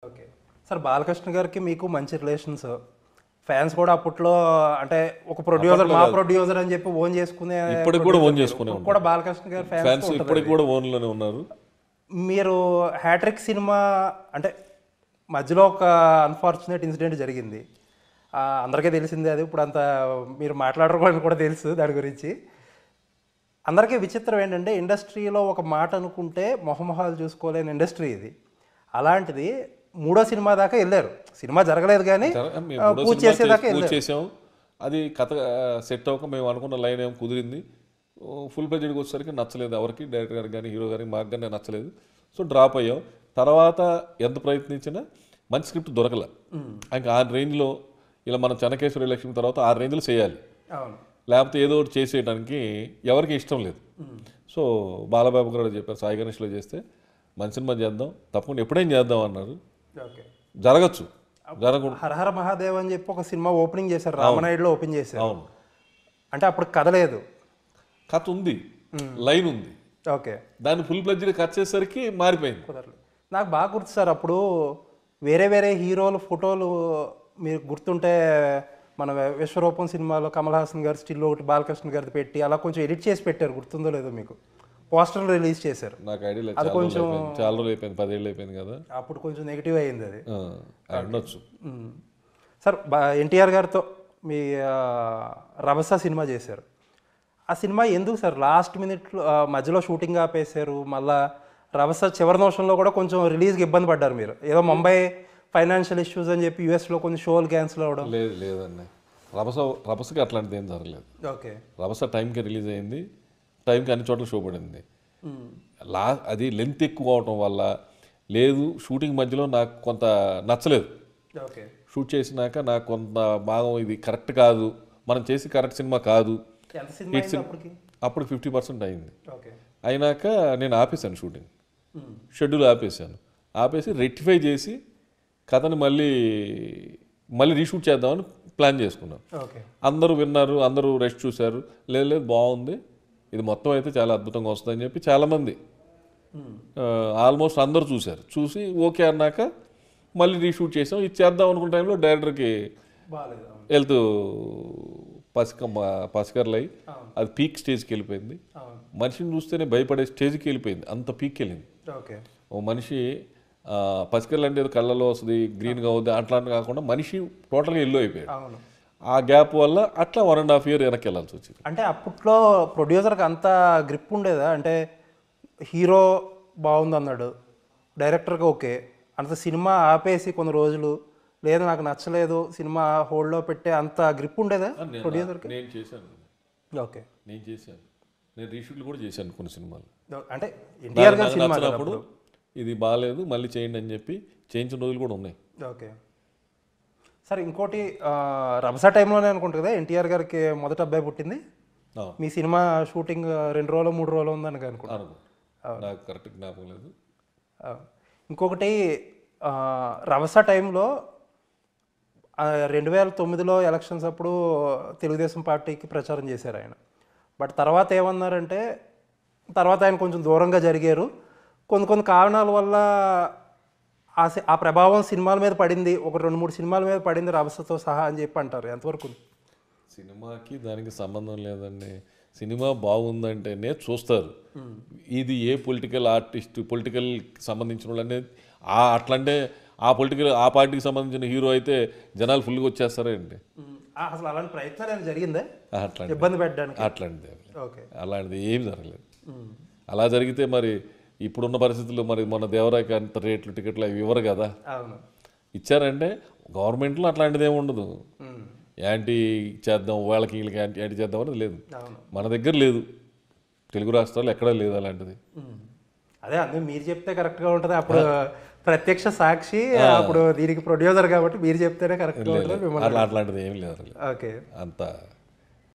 Okay. Sir Balakrishna గారికి మీకు మంచి రిలేషన్స్. ఫ్యాన్స్ కూడా అప్పట్లో అంటే ఒక ప్రొడ్యూసర్ మా ప్రొడ్యూసర్ అని చెప్పి ఓన్ చేసుకునే ఇప్పటికి కూడా ఓన్ చేసుకునే కూడా బాలకృష్ణ గారి ఫ్యాన్స్ ఇప్పటికి కూడా ఓన్లోనే ఉన్నారు. మీరు హ్యాట్రిక్ సినిమా అంటే మధ్యలో ఒక అన్ఫార్చునేట్ ఇన్సిడెంట్ జరిగింది. అందరికీ తెలిసిందే అది. ఇప్పుడు అంత మీరు మాట్లాడరు కూడా తెలుసు దాని గురించి. అందరికీ విచిత్రం ఏంటంటే ఇండస్ట్రీలో ఒక మాట అనుకుంటే మొహమొహాలు చూసుకోలేని ఇండస్ట్రీ ఇది. అలాంటిది మూడో సినిమా దాకా వెళ్ళారు. సినిమా జరగలేదు కానీ పూజ చేసేదాకా చేసాం. అది కథ సెట్ అవ్వక మేము అనుకున్న లైన్ ఏమో కుదిరింది. ఫుల్ బడ్జెట్కి వచ్చేసరికి నచ్చలేదు ఎవరికి, డైరెక్టర్ గారికి కానీ హీరో గారికి మాకు కానీ నచ్చలేదు. సో డ్రాప్ అయ్యాం. తర్వాత ఎంత ప్రయత్నించినా మంచి స్క్రిప్ట్ దొరకలే. ఇంకా ఆ రేంజ్లో ఇలా మనం చెన్నకేశ్వర ఎలక్షన్ తర్వాత ఆ రేంజ్లో చేయాలి, లేకపోతే ఏదో ఒకటి చేసేయడానికి ఎవరికి ఇష్టం లేదు. సో బాలబాబు గారు చెప్పారు సాయి గణేష్లో చేస్తే మంచి సినిమా చేద్దాం, తప్పకుండా ఎప్పుడైనా చేద్దాం అన్నారు. జరగచ్చు, జరగదు. హరహర మహాదేవ్ అని చెప్పి ఒక సినిమా ఓపెనింగ్ చేశారు, రామనాయుడులో ఓపెన్ చేశారు. అవును, అంటే అప్పుడు కథ లేదు, కథ ఉంది, లైన్ ఉంది. ఓకే, దాన్ని ఫుల్ ప్లెడ్జ్గా కట్ చేసేసరికి మారిపోయింది. నాకు బాగా గుర్తు సార్, అప్పుడు వేరే వేరే హీరోల ఫోటోలు మీరు గుర్తుంటే మన విశ్వరూపం సినిమాలో కమల్ హాసన్ గారు స్టిల్ ఒకటి బాలకృష్ణ గారిది పెట్టి అలా కొంచెం ఎడిట్ చేసి పెట్టారు, గుర్తుందో లేదో మీకు. పోస్టర్ రిలీజ్ చేశారు. నాకు ఐడియా లేదు, అది కొంచెం చాలా రోజులు అయిపోయింది, 10 ఏళ్ళు అయిపోయింది కదా. అప్పుడు కొంచెం నెగిటివ్ అయ్యింది అది. ఉండొచ్చు సార్. ఎన్టీఆర్ గారితో మీ రభస సినిమా చేశారు. ఆ సినిమా ఎందుకు సార్ లాస్ట్ మినిట్లో మధ్యలో షూటింగ్ ఆపేశారు? మళ్ళా రభస చివరి నిమిషంలో కూడా కొంచెం రిలీజ్కి ఇబ్బంది పడ్డారు మీరు. ఏదో ముంబై ఫైనాన్షియల్ ఇష్యూస్ అని చెప్పి యూఎస్లో కొన్ని షోలు క్యాన్సిల్ అవ్వడం. లేదండి, రభసకి అట్లాంటిది ఏం జరగలేదు. ఓకే, రభస టైంకి రిలీజ్ అయింది, టైంకి అన్ని చోట్ల షో పడింది. అది లెంత్ ఎక్కువ అవటం వల్ల లేదు, షూటింగ్ మధ్యలో నాకు కొంత నచ్చలేదు. ఓకే, షూట్ చేసినాక నాకు కొంత భాగం ఇది కరెక్ట్ కాదు, మనం చేసి కరెక్ట్ సినిమా కాదు. అప్పుడు 50% అయింది. అయినాక నేను ఆపేశాను షూటింగ్, షెడ్యూల్ ఆపేసి రెక్టిఫై చేసి కథని మళ్ళీ రీషూట్ చేద్దామని ప్లాన్ చేసుకున్నాను. అందరూ విన్నారు, అందరూ రెస్ట్ చూశారు, లేదు బాగుంది, ఇది మొత్తం అయితే చాలా అద్భుతంగా వస్తుందని చెప్పి చాలామంది ఆల్మోస్ట్ అందరూ చూసి ఓకే అన్నాక మళ్ళీ రీషూట్ చేసాం. ఇది చేద్దాం అనుకున్న టైంలో డైరెక్టర్కి హెల్త్ పసికర్లై అది పీక్ స్టేజ్కి వెళ్ళిపోయింది. మనిషిని చూస్తేనే భయపడే స్టేజ్కి వెళ్ళిపోయింది, అంత పీక్కి వెళ్ళింది. ఓ మనిషి పసికర్లు అంటే కళ్ళలో వస్తుంది, గ్రీన్గా అవుతుంది అట్లా కాకుండా మనిషి టోటల్గా ఎల్లో అయిపోయాడు. ఆ గ్యాప్ వల్ల అట్లా 1.5 year వెనక్కి వెళ్ళాల్సి వచ్చింది. అంటే అప్పట్లో ప్రొడ్యూసర్కి అంత గ్రిప్ ఉండేదా? అంటే హీరో బాగుంది అన్నాడు, డైరెక్టర్కి ఓకే అంత సినిమా ఆపేసి కొన్ని రోజులు లేదు నాకు నచ్చలేదు సినిమా హోల్డ్లో పెట్టే అంత గ్రిప్ ఉండేదా ప్రొడ్యూసర్కి? నేను చేశాను. ఓకే, నేను రీషూట్లు కూడా చేశాను కొన్ని సినిమాలు. అంటే ఎన్టీఆర్ గారి సినిమా అప్పుడు ఇది బాగాలేదు మళ్ళీ చేయండి అని చెప్పి చేయించిన రోజులు కూడా ఉన్నాయి. Okay sir. ఇంకోటి రభస టైంలోనే అనుకుంటా కదా ఎన్టీఆర్ గారికి మొదటి అబ్బాయి పుట్టింది. మీ సినిమా షూటింగ్ 2 రోజులు 3 రోజులు ఉందని అనుకుంటాను, నాకు కరెక్ట్ జ్ఞాపకం లేదు. ఇంకొకటి రభస టైంలో 2009లో ఎలక్షన్స్ అప్పుడు తెలుగుదేశం పార్టీకి ప్రచారం చేశారు ఆయన. బట్ తర్వాత ఏమన్నారంటే తర్వాత ఆయన కొంచెం దూరంగా జరిగారు, కొన్ని కారణాల వల్ల ఆ ప్రభావం సినిమాల మీద పడింది, ఒక 2-3 సినిమాల మీద పడింది రభసతో సహా అని చెప్పి అంటారు. ఎంతవరకు? సినిమాకి దానికి సంబంధం లేదండి. సినిమా బాగుందంటేనే చూస్తారు. ఇది ఏ పొలిటికల్ ఆర్టిస్ట్ పొలిటికల్ సంబంధించిన వాళ్ళు అనేది అట్లంటే ఆ పార్టీకి సంబంధించిన హీరో అయితే జనాలు ఫుల్గా వచ్చేస్తారా ఏంటి? అసలు అలాంటి ప్రయత్నాలు జరిగిందే ఇబ్బంది పెట్టడానికి? అలాంటిది ఏమి జరగలేదు. అలా జరిగితే మరి ఇప్పుడున్న పరిస్థితుల్లో మరి మన దేవరాకి అంత రేట్లు టికెట్లు అవి ఇవ్వరు కదా. ఇచ్చారంటే గవర్నమెంట్లో అట్లాంటిది ఏమి ఉండదు, యాంటీ చేద్దాం వాళ్ళకి వీళ్ళకి యాంటీ చేద్దాం అనేది లేదు. మన దగ్గర లేదు, తెలుగు రాష్ట్రాల్లో ఎక్కడా లేదు అలాంటిది. అదే అందుకే మీరు చెప్తే కరెక్ట్గా ఉంటుంది. అప్పుడు ప్రత్యక్ష సాక్షి, అప్పుడు దీనికి ప్రొడ్యూసర్ కాబట్టి మీరు చెప్తేనే కరెక్ట్గా ఉంటుంది. అట్లాంటిది ఏమి లేదు. ఓకే, అంత